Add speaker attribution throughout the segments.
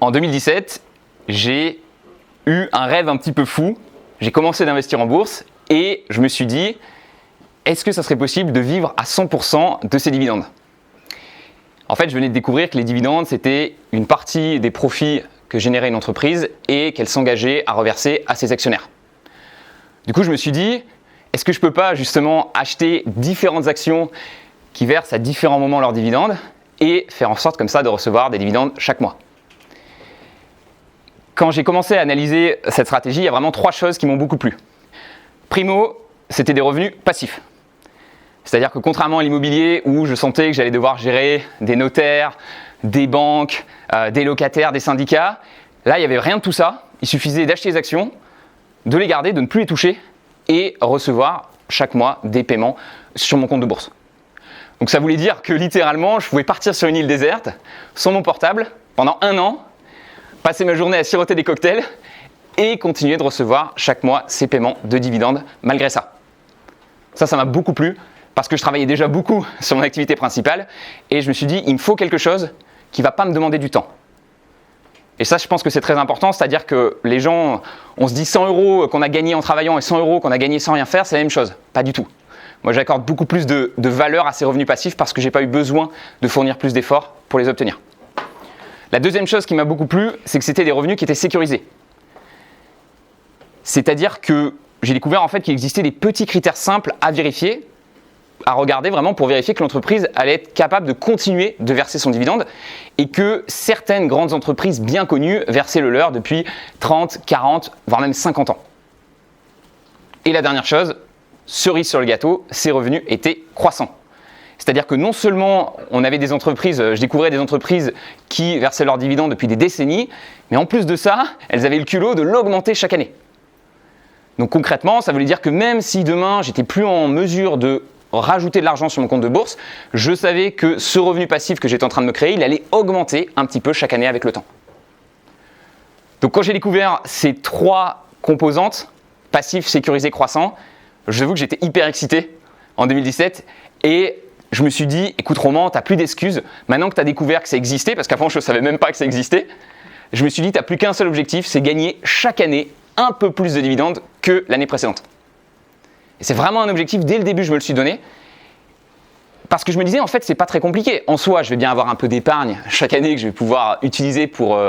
Speaker 1: En 2017, j'ai eu un rêve un petit peu fou. J'ai commencé d'investir en bourse et je me suis dit, est-ce que ça serait possible de vivre à 100% de ces dividendes ? En fait, je venais de découvrir que les dividendes, c'était une partie des profits que générait une entreprise et qu'elle s'engageait à reverser à ses actionnaires. Du coup, je me suis dit, est-ce que je ne peux pas justement acheter différentes actions qui versent à différents moments leurs dividendes et faire en sorte comme ça de recevoir des dividendes chaque mois ? Quand j'ai commencé à analyser cette stratégie, il y a vraiment 3 choses qui m'ont beaucoup plu. Primo, c'était des revenus passifs. C'est-à-dire que contrairement à l'immobilier où je sentais que j'allais devoir gérer des notaires, des banques, des locataires, des syndicats, là il n'y avait rien de tout ça. Il suffisait d'acheter les actions, de les garder, de ne plus les toucher et recevoir chaque mois des paiements sur mon compte de bourse. Donc ça voulait dire que littéralement je pouvais partir sur une île déserte sans mon portable pendant 1 an, passer ma journée à siroter des cocktails et continuer de recevoir chaque mois ces paiements de dividendes malgré ça. Ça m'a beaucoup plu parce que je travaillais déjà beaucoup sur mon activité principale et je me suis dit, il me faut quelque chose qui ne va pas me demander du temps. Et ça, je pense que c'est très important, c'est-à-dire que les gens, on se dit 100 € qu'on a gagné en travaillant et 100 € qu'on a gagné sans rien faire, c'est la même chose. Pas du tout. Moi, j'accorde beaucoup plus de valeur à ces revenus passifs parce que je n'ai pas eu besoin de fournir plus d'efforts pour les obtenir. La deuxième chose qui m'a beaucoup plu, c'est que c'était des revenus qui étaient sécurisés. C'est-à-dire que j'ai découvert en fait qu'il existait des petits critères simples à vérifier, à regarder vraiment pour vérifier que l'entreprise allait être capable de continuer de verser son dividende et que certaines grandes entreprises bien connues versaient le leur depuis 30, 40, voire même 50 ans. Et la dernière chose, cerise sur le gâteau, ces revenus étaient croissants. C'est-à-dire que non seulement on avait des entreprises, je découvrais des entreprises qui versaient leurs dividendes depuis des décennies, mais en plus de ça, elles avaient le culot de l'augmenter chaque année. Donc concrètement, ça voulait dire que même si demain, j'étais plus en mesure de rajouter de l'argent sur mon compte de bourse, je savais que ce revenu passif que j'étais en train de me créer, il allait augmenter un petit peu chaque année avec le temps. Donc quand j'ai découvert ces 3 composantes, passif, sécurisé, croissant, j'avoue que j'étais hyper excité en 2017 et je me suis dit, écoute Roman, tu n'as plus d'excuses, maintenant que tu as découvert que ça existait, parce qu'avant je ne savais même pas que ça existait, je me suis dit, tu n'as plus qu'un seul objectif, c'est gagner chaque année un peu plus de dividendes que l'année précédente. Et c'est vraiment un objectif, dès le début, je me le suis donné. Parce que je me disais, en fait, c'est pas très compliqué. En soi, je vais bien avoir un peu d'épargne chaque année que je vais pouvoir utiliser pour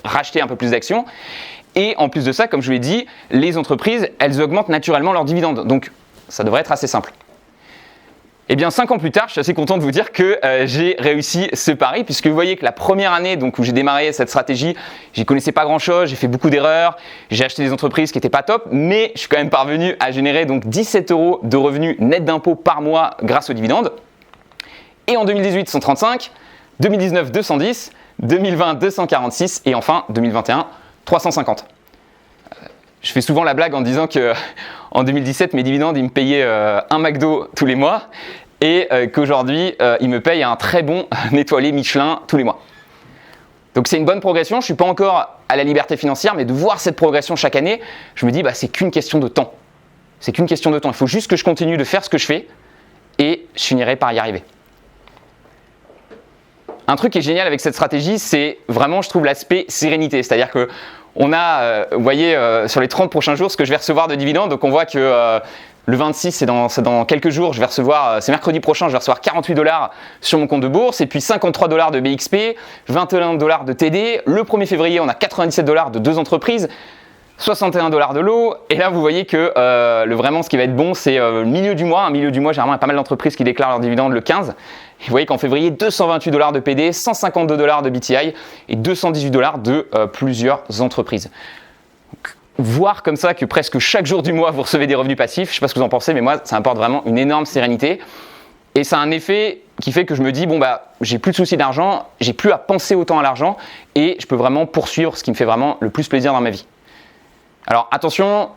Speaker 1: racheter un peu plus d'actions. Et en plus de ça, comme je vous l'ai dit, les entreprises, elles augmentent naturellement leurs dividendes. Donc, ça devrait être assez simple. Eh bien, 5 ans plus tard, je suis assez content de vous dire que j'ai réussi ce pari, puisque vous voyez que la première année donc, où j'ai démarré cette stratégie, j'y connaissais pas grand-chose, j'ai fait beaucoup d'erreurs, j'ai acheté des entreprises qui n'étaient pas top, mais je suis quand même parvenu à générer donc 17 € de revenus net d'impôts par mois grâce aux dividendes. Et en 2018, 135, 2019, 210, 2020, 246 et enfin 2021, 350. Je fais souvent la blague en disant que en 2017, mes dividendes, ils me payaient un McDo tous les mois et qu'aujourd'hui, ils me payent un très bon étoilé Michelin tous les mois. Donc c'est une bonne progression. Je ne suis pas encore à la liberté financière, mais de voir cette progression chaque année, je me dis c'est qu'une question de temps. C'est qu'une question de temps. Il faut juste que je continue de faire ce que je fais et je finirai par y arriver. Un truc qui est génial avec cette stratégie, c'est vraiment, je trouve, l'aspect sérénité. C'est-à-dire que on a, vous voyez, sur les 30 prochains jours, ce que je vais recevoir de dividendes. Donc, on voit que le 26, c'est dans quelques jours, je vais recevoir, c'est mercredi prochain, je vais recevoir 48 $ sur mon compte de bourse. Et puis 53 $ de BXP, 21 $ de TD. Le 1er février, on a 97 $ de 2 entreprises, 61 $ de l'eau. Et là, vous voyez que vraiment, ce qui va être bon, c'est le milieu du mois. Un milieu du mois, généralement, il y a pas mal d'entreprises qui déclarent leurs dividendes le 15. Et vous voyez qu'en février, 228 $ de PD, 152 $ de BTI et 218 $ de plusieurs entreprises. Donc, voir comme ça que presque chaque jour du mois, vous recevez des revenus passifs, je ne sais pas ce que vous en pensez, mais moi, ça apporte vraiment une énorme sérénité. Et ça a un effet qui fait que je me dis, j'ai plus de soucis d'argent, j'ai plus à penser autant à l'argent et je peux vraiment poursuivre ce qui me fait vraiment le plus plaisir dans ma vie. Alors attention,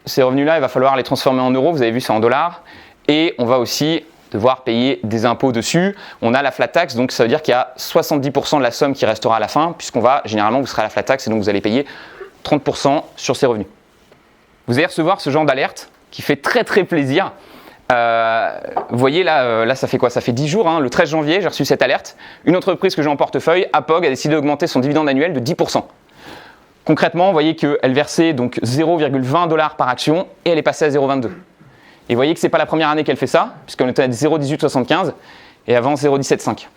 Speaker 1: ces revenus-là, il va falloir les transformer en euros, vous avez vu, c'est en dollars. Et on va aussi devoir payer des impôts dessus. On a la flat tax, donc ça veut dire qu'il y a 70% de la somme qui restera à la fin, généralement, vous serez à la flat tax et donc vous allez payer 30% sur ces revenus. Vous allez recevoir ce genre d'alerte qui fait très très plaisir Vous voyez là, ça fait quoi? Ça fait 10 jours, hein, le 13 janvier, j'ai reçu cette alerte. Une entreprise que j'ai en portefeuille, Apog, a décidé d'augmenter son dividende annuel de 10%. Concrètement, vous voyez qu'elle versait donc 0,20 $ par action et elle est passée à 0,22. Et vous voyez que ce n'est pas la première année qu'elle fait ça, puisqu'on était à 0,1875 et avant 0,175.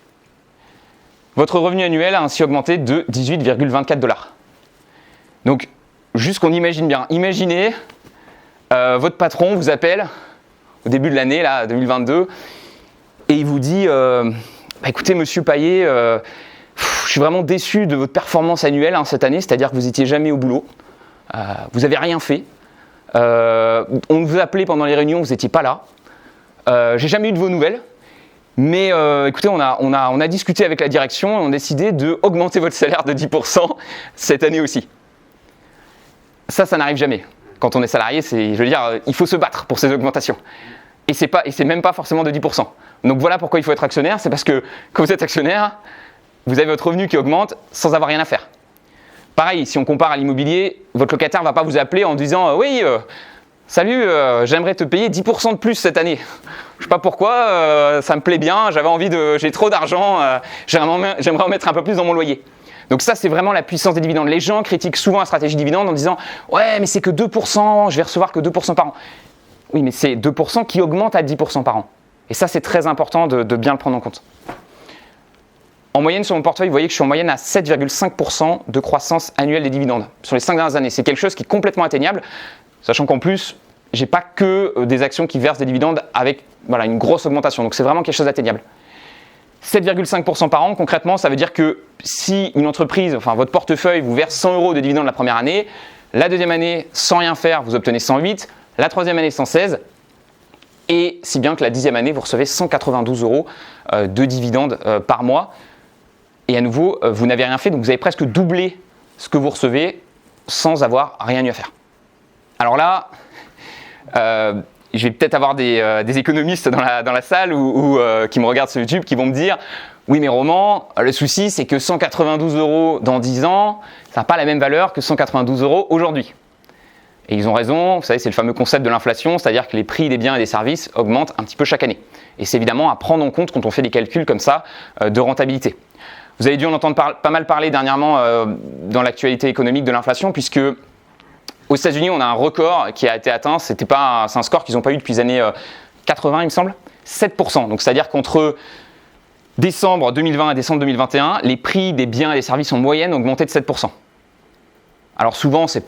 Speaker 1: Votre revenu annuel a ainsi augmenté de 18,24 $. Donc, juste qu'on imagine bien. Imaginez, votre patron vous appelle au début de l'année, là, 2022, et il vous dit écoutez, monsieur Payet, je suis vraiment déçu de votre performance annuelle cette année, c'est-à-dire que vous n'étiez jamais au boulot, vous n'avez rien fait, on vous appelait pendant les réunions, vous n'étiez pas là, j'ai jamais eu de vos nouvelles, mais écoutez, on a discuté avec la direction et on a décidé d'augmenter votre salaire de 10% cette année aussi. Ça n'arrive jamais. Quand on est salarié, je veux dire, il faut se battre pour ces augmentations. Et c'est même pas forcément de 10%. Donc voilà pourquoi il faut être actionnaire, c'est parce que quand vous êtes actionnaire, vous avez votre revenu qui augmente sans avoir rien à faire. Pareil, si on compare à l'immobilier, votre locataire ne va pas vous appeler en disant oui, salut, j'aimerais te payer 10% de plus cette année. Je ne sais pas pourquoi, ça me plaît bien, j'ai trop d'argent, j'aimerais en mettre un peu plus dans mon loyer. Donc ça, c'est vraiment la puissance des dividendes. Les gens critiquent souvent la stratégie dividende en disant « Ouais, mais c'est que 2%, je vais recevoir que 2% par an. » Oui, mais c'est 2% qui augmente à 10% par an. Et ça, c'est très important de bien le prendre en compte. En moyenne, sur mon portefeuille, vous voyez que je suis en moyenne à 7,5% de croissance annuelle des dividendes sur les 5 dernières années. C'est quelque chose qui est complètement atteignable, sachant qu'en plus, je n'ai pas que des actions qui versent des dividendes avec une grosse augmentation. Donc c'est vraiment quelque chose d'atteignable. 7,5% par an, concrètement, ça veut dire que si une entreprise, votre portefeuille vous verse 100 € de dividendes la première année, la deuxième année, sans rien faire, vous obtenez 108, la troisième année, 116, et si bien que la 10e année, vous recevez 192 € de dividendes par mois. Et à nouveau, vous n'avez rien fait, donc vous avez presque doublé ce que vous recevez sans avoir rien eu à faire. Alors là, je vais peut-être avoir des économistes dans la salle ou qui me regardent sur YouTube qui vont me dire « Oui mais Roman, le souci c'est que 192 € dans 10 ans, ça n'a pas la même valeur que 192 € aujourd'hui. » Et ils ont raison, vous savez, c'est le fameux concept de l'inflation, c'est-à-dire que les prix des biens et des services augmentent un petit peu chaque année. Et c'est évidemment à prendre en compte quand on fait des calculs comme ça de rentabilité. Vous avez dû en entendre pas mal parler dernièrement dans l'actualité économique de l'inflation, puisque aux États-Unis, on a un record qui a été atteint, c'est un score qu'ils n'ont pas eu depuis les années 80, il me semble, 7%. Donc c'est-à-dire qu'entre décembre 2020 et décembre 2021, les prix des biens et des services en moyenne ont augmenté de 7%. Alors souvent, c'est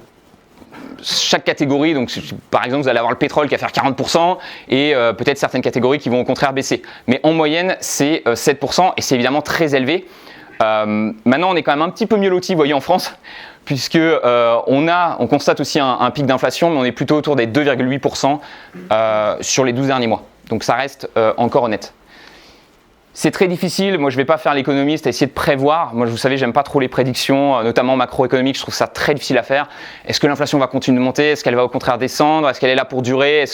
Speaker 1: chaque catégorie, donc par exemple, vous allez avoir le pétrole qui va faire 40% et peut-être certaines catégories qui vont au contraire baisser. Mais en moyenne, c'est 7% et c'est évidemment très élevé. Maintenant, on est quand même un petit peu mieux lotis, vous voyez, en France, puisque on constate aussi un pic d'inflation, mais on est plutôt autour des 2,8% sur les 12 derniers mois. Donc ça reste encore honnête. C'est très difficile, moi je ne vais pas faire l'économiste, essayer de prévoir. Moi, vous savez, j'aime pas trop les prédictions, notamment macroéconomiques, je trouve ça très difficile à faire. Est-ce que l'inflation va continuer de monter? Est-ce qu'elle va au contraire descendre? Est-ce qu'elle est là pour durer?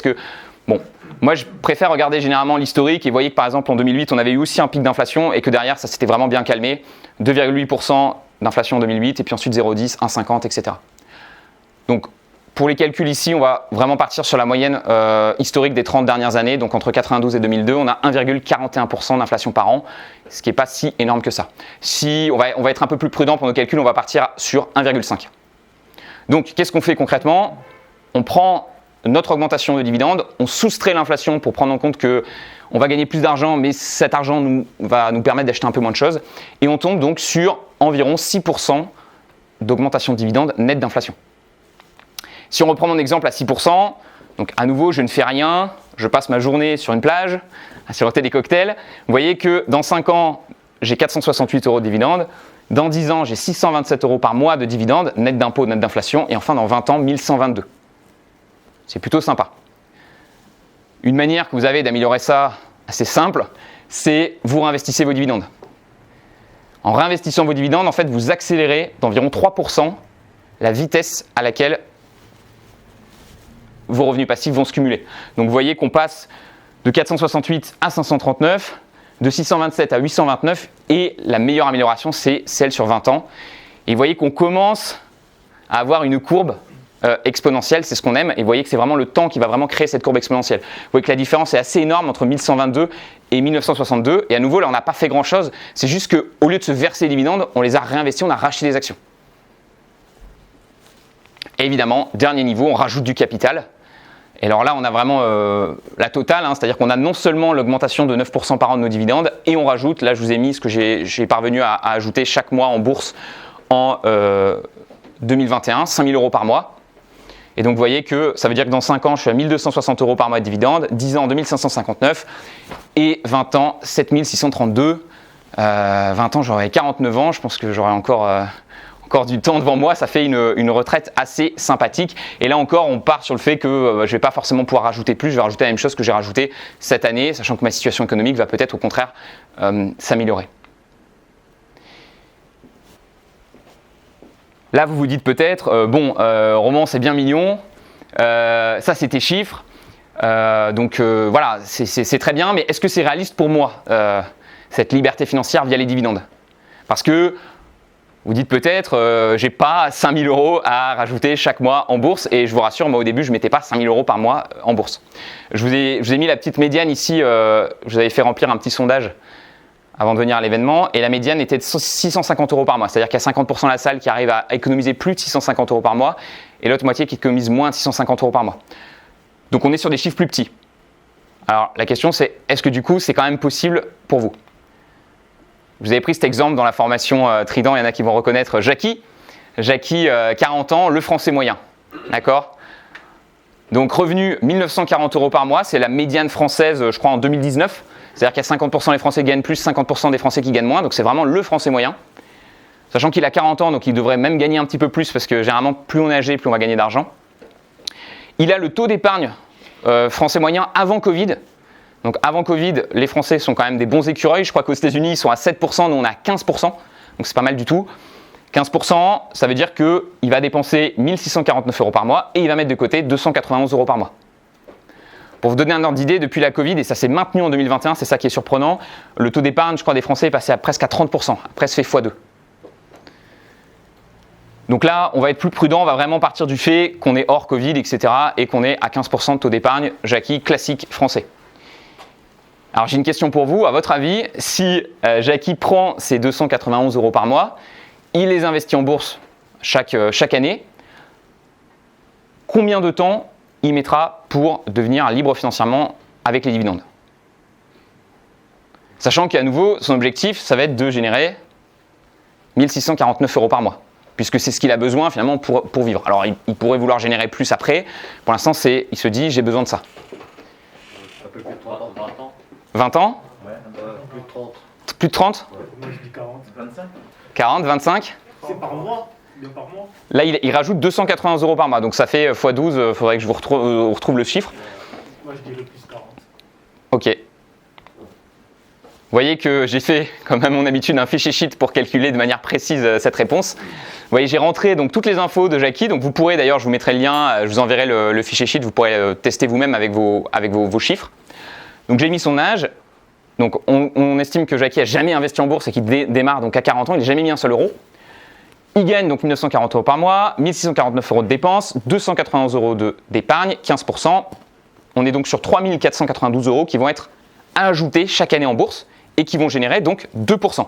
Speaker 1: Bon, moi je préfère regarder généralement l'historique et vous voyez que par exemple en 2008, on avait eu aussi un pic d'inflation et que derrière, ça s'était vraiment bien calmé. 2,8% d'inflation en 2008 et puis ensuite 0,10, 1,50, etc. Donc, pour les calculs ici, on va vraiment partir sur la moyenne historique des 30 dernières années. Donc entre 92 et 2002, on a 1,41% d'inflation par an, ce qui n'est pas si énorme que ça. Si on va être un peu plus prudent pour nos calculs, on va partir sur 1,5. Donc qu'est-ce qu'on fait concrètement? On prend notre augmentation de dividendes, on soustrait l'inflation pour prendre en compte qu'on va gagner plus d'argent, mais cet argent va nous permettre d'acheter un peu moins de choses. Et on tombe donc sur environ 6% d'augmentation de dividendes net d'inflation. Si on reprend mon exemple à 6%, donc à nouveau, je ne fais rien, je passe ma journée sur une plage, à siroter des cocktails. Vous voyez que dans 5 ans, j'ai 468 € de dividendes. Dans 10 ans, j'ai 627 € par mois de dividendes, net d'impôts, net d'inflation. Et enfin, dans 20 ans, 1122. C'est plutôt sympa. Une manière que vous avez d'améliorer ça, assez simple, c'est vous réinvestissez vos dividendes. En réinvestissant vos dividendes, en fait, vous accélérez d'environ 3% la vitesse à laquelle vos revenus passifs vont se cumuler. Donc vous voyez qu'on passe de 468 à 539, de 627 à 829 et la meilleure amélioration, c'est celle sur 20 ans. Et vous voyez qu'on commence à avoir une courbe exponentielle, c'est ce qu'on aime, et vous voyez que c'est vraiment le temps qui va vraiment créer cette courbe exponentielle. Vous voyez que la différence est assez énorme entre 1122 et 1962, et à nouveau là on n'a pas fait grand chose, c'est juste qu'au lieu de se verser les dividendes, on les a réinvestis, on a racheté des actions. Et évidemment, dernier niveau, on rajoute du capital. Et alors là, on a vraiment la totale, c'est-à-dire qu'on a non seulement l'augmentation de 9% par an de nos dividendes, et on rajoute, là je vous ai mis ce que j'ai parvenu à ajouter chaque mois en bourse en 2021, 5 000 € par mois. Et donc vous voyez que ça veut dire que dans 5 ans, je suis à 1 260 € par mois de dividendes, 10 ans 2 559, et 20 ans 7 632. 20 ans, j'aurai 49 ans, je pense que j'aurai encore du temps devant moi, ça fait une retraite assez sympathique. Et là encore, on part sur le fait que je ne vais pas forcément pouvoir rajouter plus, je vais rajouter la même chose que j'ai rajouté cette année, sachant que ma situation économique va peut-être au contraire s'améliorer. Là, vous vous dites peut-être, Roman, c'est bien mignon, ça c'est tes chiffres, voilà, c'est très bien, mais est-ce que c'est réaliste pour moi, cette liberté financière via les dividendes? Parce que vous dites peut-être, j'ai pas 5 000 € à rajouter chaque mois en bourse, et je vous rassure, moi au début, je ne mettais pas 5 000 € par mois en bourse. Je vous ai mis la petite médiane ici, je vous avais fait remplir un petit sondage avant de venir à l'événement, et la médiane était de 650 € par mois, c'est-à-dire qu'il y a 50% de la salle qui arrive à économiser plus de 650 € par mois, et l'autre moitié qui économise moins de 650 € par mois. Donc on est sur des chiffres plus petits. Alors la question c'est, est-ce que du coup c'est quand même possible pour vous? Vous avez pris cet exemple dans la formation Trident, il y en a qui vont reconnaître Jackie. Jackie, 40 ans, le français moyen. D'accord? Donc revenu 1 940 € par mois, c'est la médiane française, je crois, en 2019. C'est-à-dire qu'il y a 50% des Français qui gagnent plus, 50% des Français qui gagnent moins. Donc c'est vraiment le français moyen. Sachant qu'il a 40 ans, donc il devrait même gagner un petit peu plus, parce que généralement, plus on est âgé, plus on va gagner d'argent. Il a le taux d'épargne français moyen avant Covid. Donc avant Covid, les Français sont quand même des bons écureuils. Je crois qu'aux États-Unis, ils sont à 7%, nous on est à 15%. Donc c'est pas mal du tout. 15%, ça veut dire qu'il va dépenser 1 649 € par mois et il va mettre de côté 291 € par mois. Pour vous donner un ordre d'idée, depuis la Covid, et ça s'est maintenu en 2021, c'est ça qui est surprenant, le taux d'épargne, je crois, des Français est passé à presque à 30%, presque fait x2. Donc là, on va être plus prudent, on va vraiment partir du fait qu'on est hors Covid, etc. et qu'on est à 15% de taux d'épargne, Jackie, classique français. Alors j'ai une question pour vous, à votre avis, si Jackie prend ses 291 € par mois, il les investit en bourse chaque année, combien de temps il mettra pour devenir libre financièrement avec les dividendes? Sachant qu'à nouveau, son objectif, ça va être de générer 1 649 € par mois, puisque c'est ce qu'il a besoin finalement pour vivre. Alors il pourrait vouloir générer plus après, pour l'instant il se dit j'ai besoin de ça.
Speaker 2: Un peu plus de 20 ans.
Speaker 1: 20 ans?
Speaker 2: Ouais, plus de 30.
Speaker 1: Plus de 30?
Speaker 3: Moi je dis 40.
Speaker 2: 25.
Speaker 1: 40, 25?
Speaker 3: C'est par mois? Bien par mois?
Speaker 1: Là, il rajoute 280 € par mois, donc ça fait x12, il faudrait que je vous retrouve le chiffre.
Speaker 3: Moi je dis le plus 40.
Speaker 1: Ok. Vous voyez que j'ai fait, comme à mon habitude, un fichier sheet pour calculer de manière précise cette réponse. Vous voyez, j'ai rentré donc toutes les infos de Jackie, donc vous pourrez d'ailleurs, je vous mettrai le lien, je vous enverrai le fichier sheet, vous pourrez tester vous-même avec vos chiffres. Donc j'ai mis son âge, donc on estime que Jackie a jamais investi en bourse et qu'il démarre donc à 40 ans, il n'a jamais mis un seul euro. Il gagne donc 1 940 € par mois, 1 649 € de dépenses, 291 € d'épargne, 15%. On est donc sur 3 492 € qui vont être ajoutés chaque année en bourse et qui vont générer donc 2%.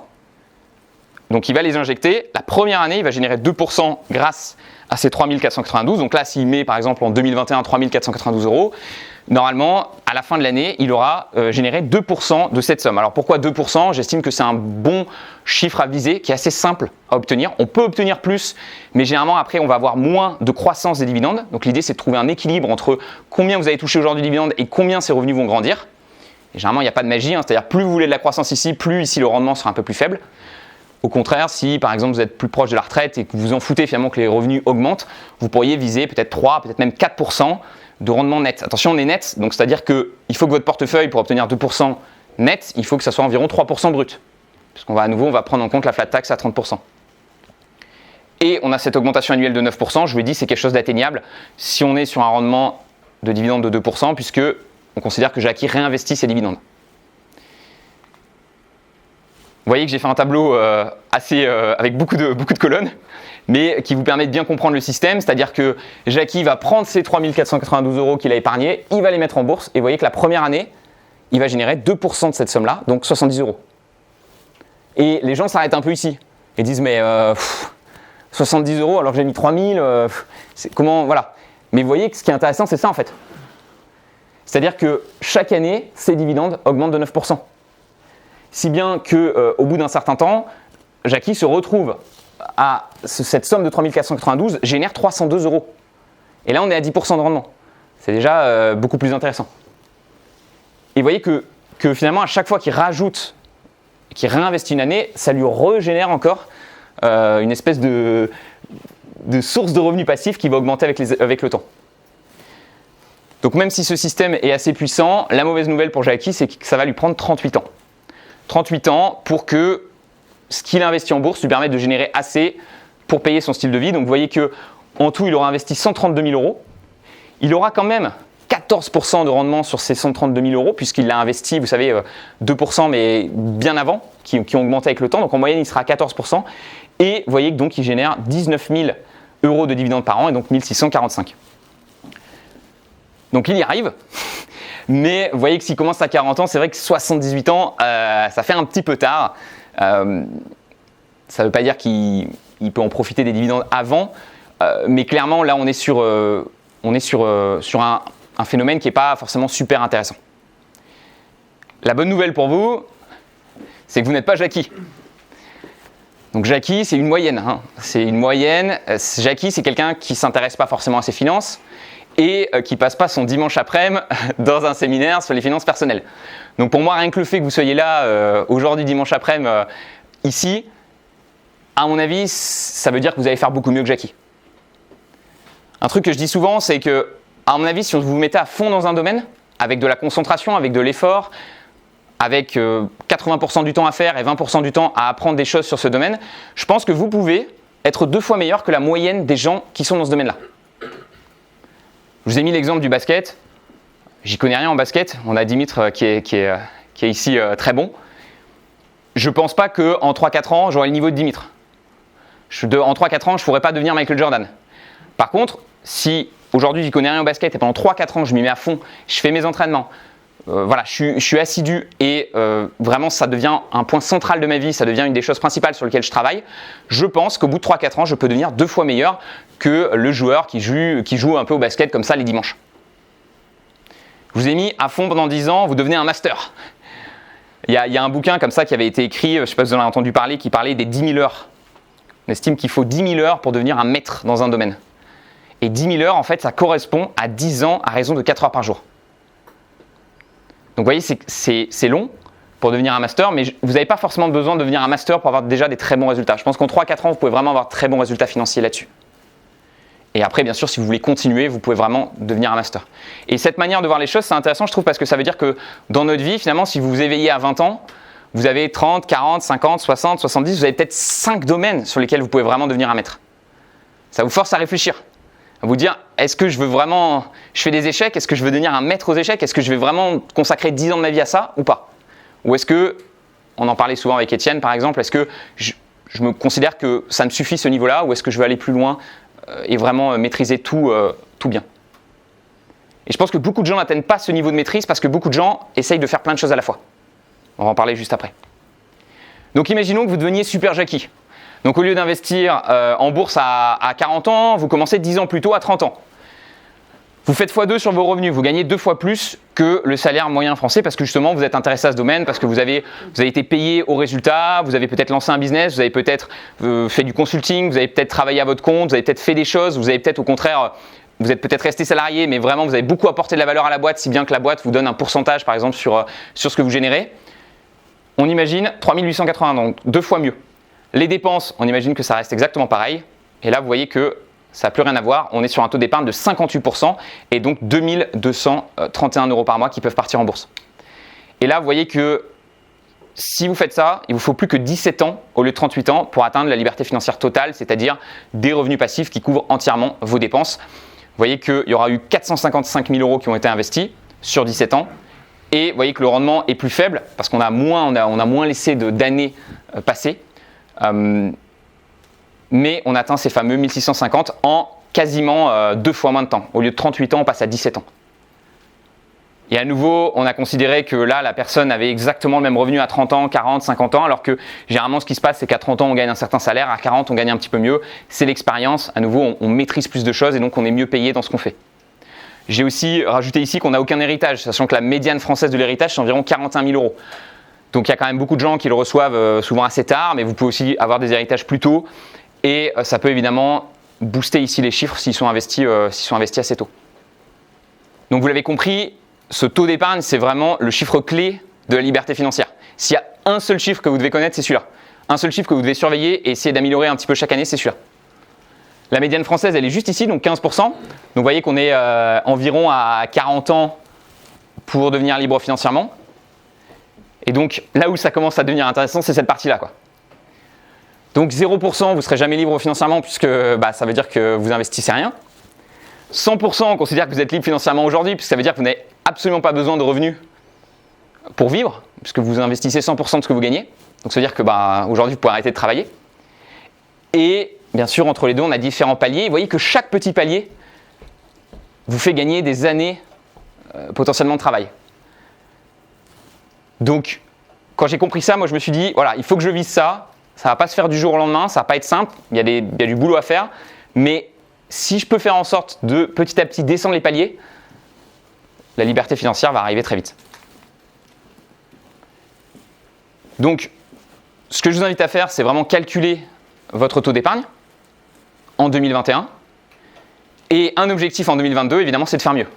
Speaker 1: Donc il va les injecter. La première année, il va générer 2% grâce à ces 3 492. Donc là, s'il met par exemple en 2021 3 492 €, normalement, à la fin de l'année, il aura généré 2% de cette somme. Alors pourquoi 2%? J'estime que c'est un bon chiffre à viser, qui est assez simple à obtenir. On peut obtenir plus, mais généralement après, on va avoir moins de croissance des dividendes. Donc l'idée, c'est de trouver un équilibre entre combien vous avez touché aujourd'hui de dividendes et combien ces revenus vont grandir. Et généralement, il n'y a pas de magie, c'est-à-dire plus vous voulez de la croissance ici, plus ici le rendement sera un peu plus faible. Au contraire, si par exemple vous êtes plus proche de la retraite et que vous en foutez finalement que les revenus augmentent, vous pourriez viser peut-être 3, peut-être même 4% de rendement net. Attention, on est net, donc c'est-à-dire qu'il faut que votre portefeuille, pour obtenir 2% net, il faut que ça soit environ 3% brut. Parce qu'on va à nouveau, on va prendre en compte la flat tax à 30%. Et on a cette augmentation annuelle de 9%, je vous l'ai dit, c'est quelque chose d'atteignable si on est sur un rendement de dividende de 2%, puisque on considère que Jackie réinvestit ses dividendes. Vous voyez que j'ai fait un tableau avec beaucoup de colonnes, mais qui vous permet de bien comprendre le système, c'est-à-dire que Jackie va prendre ses 3 492 € qu'il a épargnés, il va les mettre en bourse, et vous voyez que la première année, il va générer 2% de cette somme-là, donc 70 €. Et les gens s'arrêtent un peu ici, et disent mais 70 € alors que j'ai mis 3000, comment, voilà. Mais vous voyez que ce qui est intéressant, c'est ça en fait. C'est-à-dire que chaque année, ses dividendes augmentent de 9%. Si bien qu'au bout d'un certain temps, Jackie se retrouve à cette somme de 3 492 génère 302 €. Et là, on est à 10% de rendement. C'est déjà beaucoup plus intéressant. Et vous voyez que finalement, à chaque fois qu'il rajoute, qu'il réinvestit une année, ça lui régénère encore une espèce de source de revenus passifs qui va augmenter avec le temps. Donc même si ce système est assez puissant, la mauvaise nouvelle pour Jackie, c'est que ça va lui prendre 38 ans. 38 ans pour que ce qu'il investit en bourse lui permette de générer assez pour payer son style de vie. Donc vous voyez qu'en tout, il aura investi 132 000 €. Il aura quand même 14% de rendement sur ces 132 000 € puisqu'il l'a investi, vous savez, 2% mais bien avant, qui ont augmenté avec le temps. Donc en moyenne, il sera à 14%. Et vous voyez que donc il génère 19 000 € de dividendes par an et donc 1645. Donc il y arrive. Mais vous voyez que s'il commence à 40 ans, c'est vrai que 78 ans, ça fait un petit peu tard. Ça ne veut pas dire qu'il peut en profiter des dividendes avant, mais clairement là on est sur un phénomène qui n'est pas forcément super intéressant. La bonne nouvelle pour vous, c'est que vous n'êtes pas Jackie. Donc Jackie, c'est une moyenne. C'est une moyenne. Jackie, c'est quelqu'un qui ne s'intéresse pas forcément à ses finances et qui ne passe pas son dimanche après-midi dans un séminaire sur les finances personnelles. Donc pour moi, rien que le fait que vous soyez là aujourd'hui, dimanche après-midi, ici, à mon avis, ça veut dire que vous allez faire beaucoup mieux que Jackie. Un truc que je dis souvent, c'est que, à mon avis, si vous vous mettez à fond dans un domaine, avec de la concentration, avec de l'effort, avec 80% du temps à faire et 20% du temps à apprendre des choses sur ce domaine, je pense que vous pouvez être 2 fois meilleur que la moyenne des gens qui sont dans ce domaine-là. Je vous ai mis l'exemple du basket. J'y connais rien en basket. On a Dimitre qui est ici très bon. Je ne pense pas qu'en 3-4 ans, j'aurai le niveau de Dimitre. En 3-4 ans, je ne pourrai pas devenir Michael Jordan. Par contre, si aujourd'hui, j'y connais rien au basket et pendant 3-4 ans, je m'y mets à fond, je fais mes entraînements, voilà, je suis assidu et vraiment, ça devient un point central de ma vie, ça devient une des choses principales sur lesquelles je travaille. Je pense qu'au bout de 3-4 ans, je peux devenir 2 fois meilleur que le joueur qui joue un peu au basket comme ça les dimanches. Je vous ai mis à fond pendant 10 ans, vous devenez un master. Il y a un bouquin comme ça qui avait été écrit, je ne sais pas si vous en avez entendu parler, qui parlait des 10 000 heures. On estime qu'il faut 10 000 heures pour devenir un maître dans un domaine. Et 10 000 heures, en fait, ça correspond à 10 ans à raison de 4 heures par jour. Donc vous voyez, c'est long pour devenir un master, mais vous n'avez pas forcément besoin de devenir un master pour avoir déjà des très bons résultats. Je pense qu'en 3-4 ans, vous pouvez vraiment avoir de très bons résultats financiers là-dessus. Et après, bien sûr, si vous voulez continuer, vous pouvez vraiment devenir un master. Et cette manière de voir les choses, c'est intéressant, je trouve, parce que ça veut dire que dans notre vie, finalement, si vous vous éveillez à 20 ans, vous avez 30, 40, 50, 60, 70, vous avez peut-être 5 domaines sur lesquels vous pouvez vraiment devenir un maître. Ça vous force à réfléchir, à vous dire, est-ce que je fais des échecs, est-ce que je veux devenir un maître aux échecs, est-ce que je vais vraiment consacrer 10 ans de ma vie à ça ou pas? Ou est-ce que, on en parlait souvent avec Étienne par exemple, est-ce que je me considère que ça me suffit ce niveau-là ou est-ce que je veux aller plus loin et vraiment maîtriser tout bien? Et je pense que beaucoup de gens n'atteignent pas ce niveau de maîtrise parce que beaucoup de gens essayent de faire plein de choses à la fois. On va en parler juste après. Donc imaginons que vous deveniez super Jackie. Donc au lieu d'investir en bourse à 40 ans, vous commencez 10 ans plus tôt à 30 ans. Vous faites x2 sur vos revenus, vous gagnez 2 fois plus que le salaire moyen français parce que justement vous êtes intéressé à ce domaine, parce que vous avez été payé au résultat, vous avez peut-être lancé un business, vous avez peut-être fait du consulting, vous avez peut-être travaillé à votre compte, vous avez peut-être fait des choses, vous avez peut-être au contraire, vous êtes peut-être resté salarié, mais vraiment vous avez beaucoup apporté de la valeur à la boîte, si bien que la boîte vous donne un pourcentage par exemple sur ce que vous générez. On imagine 3 880, donc 2 fois mieux. Les dépenses, on imagine que ça reste exactement pareil. Et là, vous voyez que ça n'a plus rien à voir. On est sur un taux d'épargne de 58% et donc 2 231 € par mois qui peuvent partir en bourse. Et là, vous voyez que si vous faites ça, il ne vous faut plus que 17 ans au lieu de 38 ans pour atteindre la liberté financière totale, c'est-à-dire des revenus passifs qui couvrent entièrement vos dépenses. Vous voyez qu'il y aura eu 455 000 € qui ont été investis sur 17 ans. Et vous voyez que le rendement est plus faible parce qu'on a moins laissé d'années passés. Mais on atteint ces fameux 1650 en quasiment 2 fois moins de temps. Au lieu de 38 ans, on passe à 17 ans. Et à nouveau, on a considéré que là, la personne avait exactement le même revenu à 30 ans, 40, 50 ans, alors que généralement, ce qui se passe, c'est qu'à 30 ans, on gagne un certain salaire, à 40, on gagne un petit peu mieux. C'est l'expérience. À nouveau, on maîtrise plus de choses et donc on est mieux payé dans ce qu'on fait. J'ai aussi rajouté ici qu'on n'a aucun héritage, sachant que la médiane française de l'héritage, c'est environ 41 000 euros. Donc il y a quand même beaucoup de gens qui le reçoivent souvent assez tard, mais vous pouvez aussi avoir des héritages plus tôt. Et ça peut évidemment booster ici les chiffres s'ils sont investis assez tôt. Donc vous l'avez compris, ce taux d'épargne, c'est vraiment le chiffre clé de la liberté financière. S'il y a un seul chiffre que vous devez connaître, c'est celui-là. Un seul chiffre que vous devez surveiller et essayer d'améliorer un petit peu chaque année, c'est celui-là. La médiane française, elle est juste ici, donc 15%. Donc vous voyez qu'on est environ à 40 ans pour devenir libre financièrement. Et donc là où ça commence à devenir intéressant, c'est cette partie-là, quoi. Donc 0%, vous ne serez jamais libre financièrement puisque ça veut dire que vous investissez rien. 100%, on considère que vous êtes libre financièrement aujourd'hui puisque ça veut dire que vous n'avez absolument pas besoin de revenus pour vivre puisque vous investissez 100% de ce que vous gagnez. Donc ça veut dire que aujourd'hui, vous pouvez arrêter de travailler. Et bien sûr, entre les deux, on a différents paliers. Vous voyez que chaque petit palier vous fait gagner des années potentiellement de travail. Donc, quand j'ai compris ça, moi je me suis dit, voilà, il faut que je vise ça. Ça ne va pas se faire du jour au lendemain, ça ne va pas être simple, il y a du boulot à faire. Mais si je peux faire en sorte de petit à petit descendre les paliers, la liberté financière va arriver très vite. Donc, ce que je vous invite à faire, c'est vraiment calculer votre taux d'épargne en 2021. Et un objectif en 2022, évidemment, c'est de faire mieux.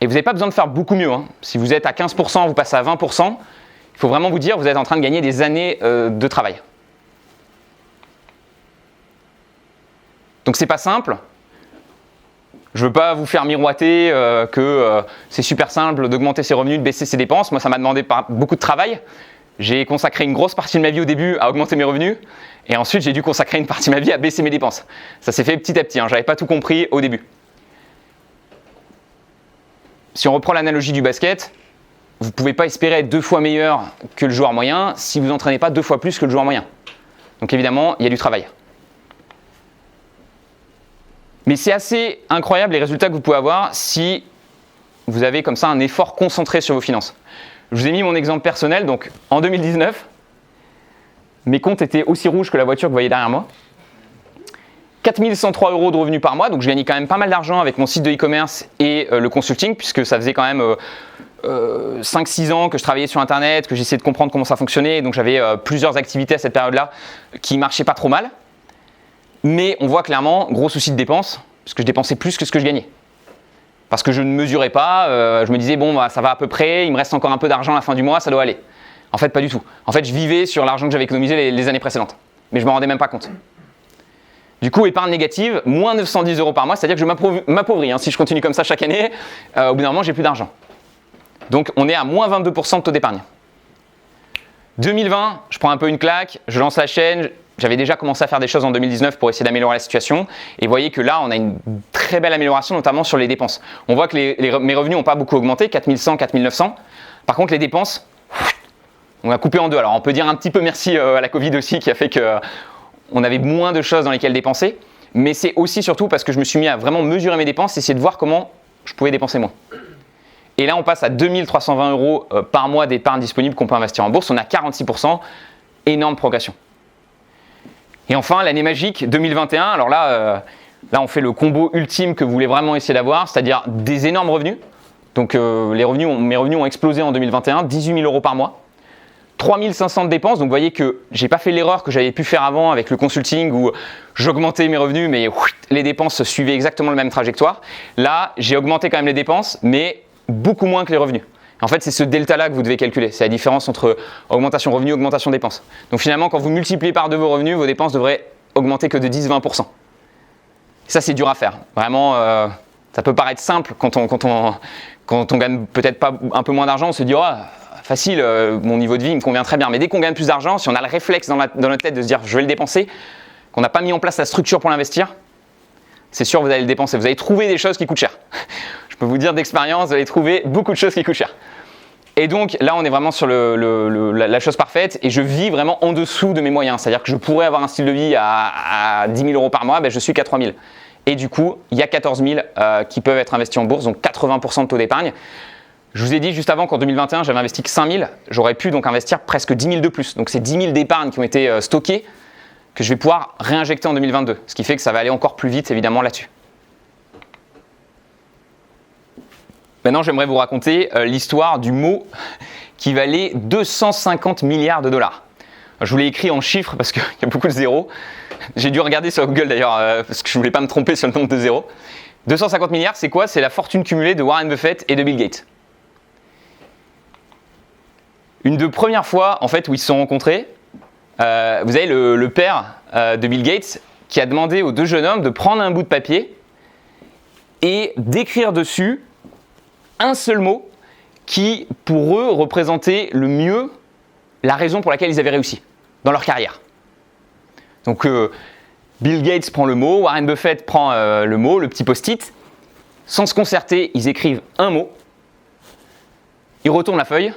Speaker 1: Et vous n'avez pas besoin de faire beaucoup mieux. Si vous êtes à 15%, vous passez à 20%, il faut vraiment vous dire que vous êtes en train de gagner des années de travail. Donc c'est pas simple. Je ne veux pas vous faire miroiter que c'est super simple d'augmenter ses revenus, de baisser ses dépenses. Moi, ça m'a demandé beaucoup de travail. J'ai consacré une grosse partie de ma vie au début à augmenter mes revenus. Et ensuite, j'ai dû consacrer une partie de ma vie à baisser mes dépenses. Ça s'est fait petit à petit. Je n'avais pas tout compris au début. Si on reprend l'analogie du basket, vous ne pouvez pas espérer être 2 fois meilleur que le joueur moyen si vous n'entraînez pas 2 fois plus que le joueur moyen. Donc évidemment, il y a du travail. Mais c'est assez incroyable les résultats que vous pouvez avoir si vous avez comme ça un effort concentré sur vos finances. Je vous ai mis mon exemple personnel. Donc en 2019, mes comptes étaient aussi rouges que la voiture que vous voyez derrière moi. 4 103 € de revenus par mois, donc je gagnais quand même pas mal d'argent avec mon site de e-commerce et le consulting, puisque ça faisait quand même 5-6 ans que je travaillais sur Internet, que j'essayais de comprendre comment ça fonctionnait, donc j'avais plusieurs activités à cette période-là qui marchaient pas trop mal. Mais on voit clairement, gros souci de dépenses, parce que je dépensais plus que ce que je gagnais. Parce que je ne mesurais pas, je me disais, bon, ça va à peu près, il me reste encore un peu d'argent à la fin du mois, ça doit aller. En fait, pas du tout. En fait, je vivais sur l'argent que j'avais économisé les années précédentes, mais je ne m'en rendais même pas compte. Du coup, épargne négative, moins 910 € par mois, c'est-à-dire que je m'appauvris. Si je continue comme ça chaque année, au bout d'un moment, j'ai plus d'argent. Donc, on est à moins 22% de taux d'épargne. 2020, je prends un peu une claque, je lance la chaîne. J'avais déjà commencé à faire des choses en 2019 pour essayer d'améliorer la situation. Et vous voyez que là, on a une très belle amélioration, notamment sur les dépenses. On voit que mes revenus n'ont pas beaucoup augmenté, 4100, 4900. Par contre, les dépenses, on a coupé en deux. Alors, on peut dire un petit peu merci à la Covid aussi, qui a fait qu'on avait moins de choses dans lesquelles dépenser. Mais c'est aussi surtout parce que je me suis mis à vraiment mesurer mes dépenses et essayer de voir comment je pouvais dépenser moins. Et là, on passe à 2320 € par mois d'épargne disponible qu'on peut investir en bourse. On a 46%, énorme progression. Et enfin, l'année magique 2021, alors là, on fait le combo ultime que vous voulez vraiment essayer d'avoir, c'est-à-dire des énormes revenus. Donc mes revenus ont explosé en 2021, 18 000 € par mois. 3 500 de dépenses, donc vous voyez que j'ai pas fait l'erreur que j'avais pu faire avant avec le consulting où j'augmentais mes revenus, mais les dépenses suivaient exactement la même trajectoire. Là, j'ai augmenté quand même les dépenses, mais beaucoup moins que les revenus. En fait, c'est ce delta-là que vous devez calculer. C'est la différence entre augmentation revenus et augmentation dépenses. Donc finalement, quand vous multipliez par 2 vos revenus, vos dépenses devraient augmenter que de 10-20%. Ça, c'est dur à faire. Vraiment, ça peut paraître simple quand on gagne peut-être pas un peu moins d'argent, on se dit « oh, facile, mon niveau de vie me convient très bien ». Mais dès qu'on gagne plus d'argent, si on a le réflexe dans notre tête de se dire « je vais le dépenser », qu'on n'a pas mis en place la structure pour l'investir, c'est sûr, vous allez le dépenser. Vous allez trouver des choses qui coûtent cher. Je peux vous dire d'expérience, vous allez trouver beaucoup de choses qui coûtent cher. Et donc là, on est vraiment sur la chose parfaite et je vis vraiment en dessous de mes moyens. C'est-à-dire que je pourrais avoir un style de vie à 10 000 euros par mois, ben je suis qu'à 3 000. Et du coup, il y a 14 000 qui peuvent être investis en bourse, donc 80% de taux d'épargne. Je vous ai dit juste avant qu'en 2021, j'avais investi que 5 000. J'aurais pu donc investir presque 10 000 de plus. Donc c'est 10 000 d'épargne qui ont été stockés que je vais pouvoir réinjecter en 2022. Ce qui fait que ça va aller encore plus vite évidemment là-dessus. Maintenant, j'aimerais vous raconter l'histoire du mot qui valait 250 milliards de dollars. Je vous l'ai écrit en chiffres parce qu'il y a beaucoup de zéros. J'ai dû regarder sur Google d'ailleurs parce que je ne voulais pas me tromper sur le nombre de zéros. 250 milliards, c'est quoi? C'est la fortune cumulée de Warren Buffett et de Bill Gates. Une des premières fois en fait où ils se sont rencontrés, vous avez le père de Bill Gates qui a demandé aux deux jeunes hommes de prendre un bout de papier et d'écrire dessus un seul mot qui, pour eux, représentait le mieux la raison pour laquelle ils avaient réussi dans leur carrière. Donc, Bill Gates prend le mot, Warren Buffett prend le mot, le petit post-it. Sans se concerter, ils écrivent un mot. Ils retournent la feuille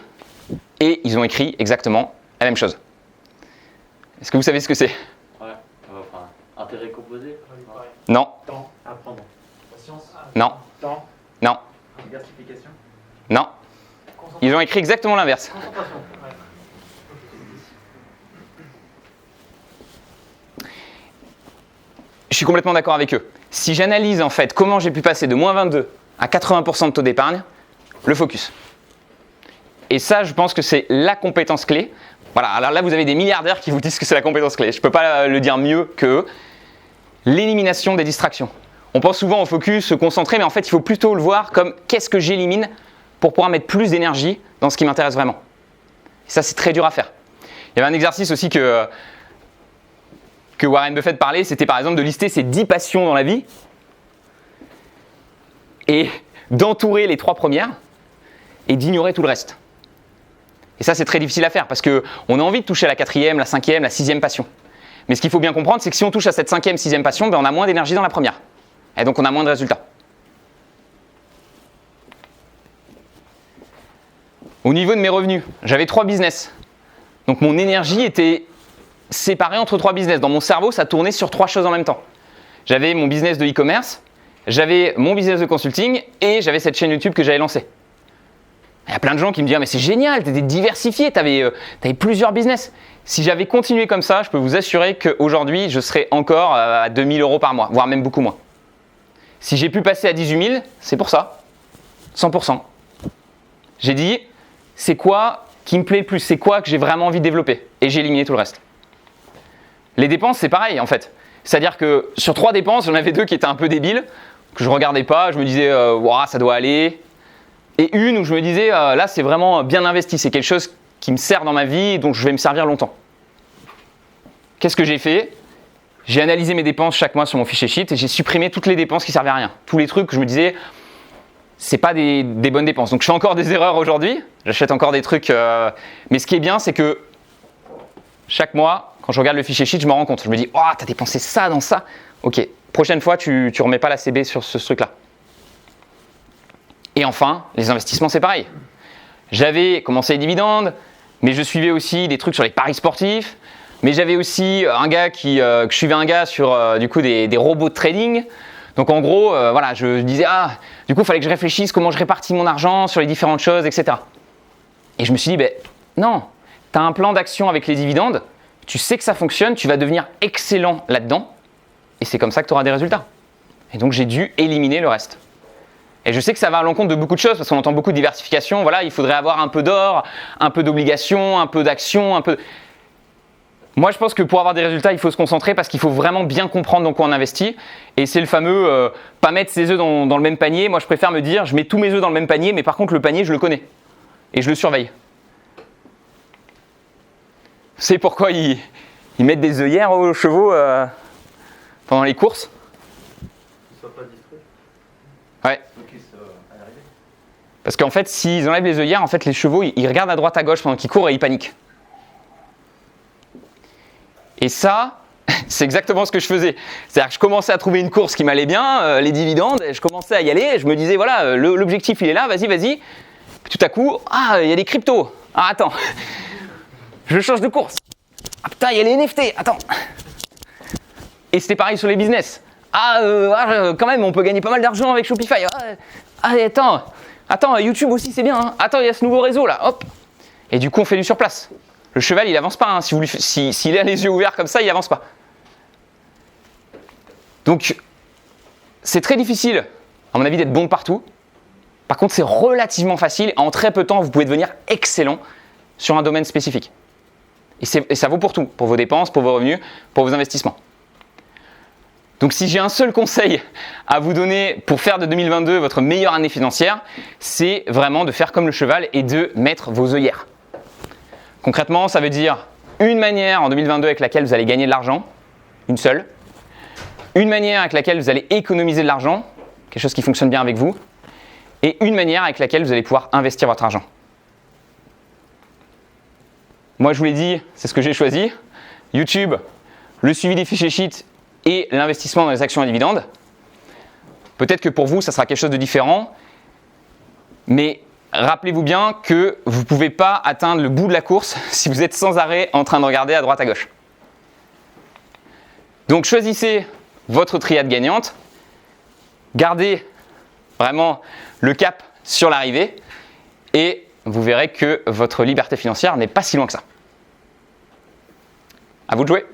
Speaker 1: et ils ont écrit exactement la même chose. Est-ce que vous savez ce que c'est?
Speaker 2: Ouais, enfin, intérêt composé.
Speaker 1: Non,
Speaker 3: Temps.
Speaker 2: Apprendre.
Speaker 3: Patience.
Speaker 1: non,
Speaker 3: Temps.
Speaker 1: non,
Speaker 2: Diversification.
Speaker 1: non. Ils ont écrit exactement l'inverse.
Speaker 3: Concentration. Ouais.
Speaker 1: Je suis complètement d'accord avec eux. Si j'analyse en fait comment j'ai pu passer de moins 22 à 80% de taux d'épargne, le focus. Et ça, je pense que c'est la compétence clé. Voilà, alors là, vous avez des milliardaires qui vous disent que c'est la compétence clé. Je ne peux pas le dire mieux que l'élimination des distractions. On pense souvent au focus, se concentrer, mais en fait, il faut plutôt le voir comme qu'est-ce que j'élimine pour pouvoir mettre plus d'énergie dans ce qui m'intéresse vraiment. Et ça, c'est très dur à faire. Il y avait un exercice aussi que Warren Buffett parlait, c'était par exemple de lister ses 10 passions dans la vie et d'entourer les 3 premières et d'ignorer tout le reste. Et ça, c'est très difficile à faire parce qu'on a envie de toucher à la 4e, la 5e, la 6e passion. Mais ce qu'il faut bien comprendre, c'est que si on touche à cette 5e, 6e passion, ben on a moins d'énergie dans la première. Et donc, on a moins de résultats. Au niveau de mes revenus, j'avais 3 business. Donc, mon énergie était séparée entre 3 business. Dans mon cerveau, ça tournait sur 3 choses en même temps. J'avais mon business de e-commerce, j'avais mon business de consulting et j'avais cette chaîne YouTube que j'avais lancée. Il y a plein de gens qui me disent « mais c'est génial, tu étais diversifié, tu avais plusieurs business ». Si j'avais continué comme ça, je peux vous assurer qu'aujourd'hui, je serais encore à 2 000 euros par mois, voire même beaucoup moins. Si j'ai pu passer à 18 000, c'est pour ça, 100%. J'ai dit, c'est quoi qui me plaît le plus, c'est quoi que j'ai vraiment envie de développer, et j'ai éliminé tout le reste. Les dépenses, c'est pareil en fait. C'est-à-dire que sur 3 dépenses, j'en avais 2 qui étaient un peu débiles, que je ne regardais pas, je me disais, ça doit aller. Et une où je me disais, là c'est vraiment bien investi, c'est quelque chose qui me sert dans ma vie et dont je vais me servir longtemps. Qu'est-ce que j'ai fait? J'ai analysé mes dépenses chaque mois sur mon fichier sheet et j'ai supprimé toutes les dépenses qui servaient à rien. Tous les trucs que je me disais, c'est pas des bonnes dépenses. Donc je fais encore des erreurs aujourd'hui, j'achète encore des trucs. Mais ce qui est bien, c'est que chaque mois, quand je regarde le fichier sheet, je me rends compte. Je me dis, oh, t'as dépensé ça dans ça. Ok, prochaine fois, tu remets pas la CB sur ce truc-là. Et enfin, les investissements, c'est pareil. J'avais commencé les dividendes, mais je suivais aussi des trucs sur les paris sportifs. Mais j'avais aussi je suivais un gars sur du coup des robots de trading. Donc en gros, voilà, je disais du coup, il fallait que je réfléchisse comment je répartis mon argent sur les différentes choses, etc. Et je me suis dit, non, tu as un plan d'action avec les dividendes, tu sais que ça fonctionne, tu vas devenir excellent là-dedans, et c'est comme ça que tu auras des résultats. Et donc j'ai dû éliminer le reste. Et je sais que ça va à l'encontre de beaucoup de choses, parce qu'on entend beaucoup de diversification. Voilà, il faudrait avoir un peu d'or, un peu d'obligations, un peu d'actions, un peu... Moi, je pense que pour avoir des résultats, il faut se concentrer parce qu'il faut vraiment bien comprendre dans quoi on investit. Et c'est le fameux pas mettre ses œufs dans le même panier. Moi, je préfère me dire, je mets tous mes œufs dans le même panier, mais par contre, le panier, je le connais. Et je le surveille. Vous savez pourquoi ils mettent des œillères aux chevaux pendant les courses?
Speaker 2: Qu'ils ne soient pas distraits.
Speaker 1: Ouais.
Speaker 2: Donc ils soient à l'arrivée.
Speaker 1: Parce qu'en fait, s'ils enlèvent les œillères, en fait, les chevaux, ils regardent à droite, à gauche pendant qu'ils courent et ils paniquent. Et ça, c'est exactement ce que je faisais. C'est-à-dire que je commençais à trouver une course qui m'allait bien, les dividendes, et je commençais à y aller, et je me disais, voilà, l'objectif, il est là, vas-y. Puis tout à coup, ah, il y a des cryptos. Ah, attends, je change de course. Ah putain, il y a les NFT, attends. Et c'était pareil sur les business. Quand même, on peut gagner pas mal d'argent avec Shopify. Attends, YouTube aussi, c'est bien. Hein. Attends, il y a ce nouveau réseau là, hop. Et du coup, on fait du surplace. Le cheval, il avance pas. Hein. S'il a les yeux ouverts comme ça, il avance pas. Donc, c'est très difficile, à mon avis, d'être bon partout. Par contre, c'est relativement facile. En très peu de temps, vous pouvez devenir excellent sur un domaine spécifique. Et ça vaut pour tout, pour vos dépenses, pour vos revenus, pour vos investissements. Donc si j'ai un seul conseil à vous donner pour faire de 2022 votre meilleure année financière, c'est vraiment de faire comme le cheval et de mettre vos œillères. Concrètement, ça veut dire une manière en 2022 avec laquelle vous allez gagner de l'argent, une seule. Une manière avec laquelle vous allez économiser de l'argent, quelque chose qui fonctionne bien avec vous. Et une manière avec laquelle vous allez pouvoir investir votre argent. Moi, je vous l'ai dit, c'est ce que j'ai choisi. YouTube, le suivi des fichiers sheets et l'investissement dans les actions à dividendes. Peut-être que pour vous, ça sera quelque chose de différent. Mais rappelez-vous bien que vous ne pouvez pas atteindre le bout de la course si vous êtes sans arrêt en train de regarder à droite à gauche. Donc, choisissez votre triade gagnante. Gardez vraiment le cap sur l'arrivée. Et vous verrez que votre liberté financière n'est pas si loin que ça. À vous de jouer.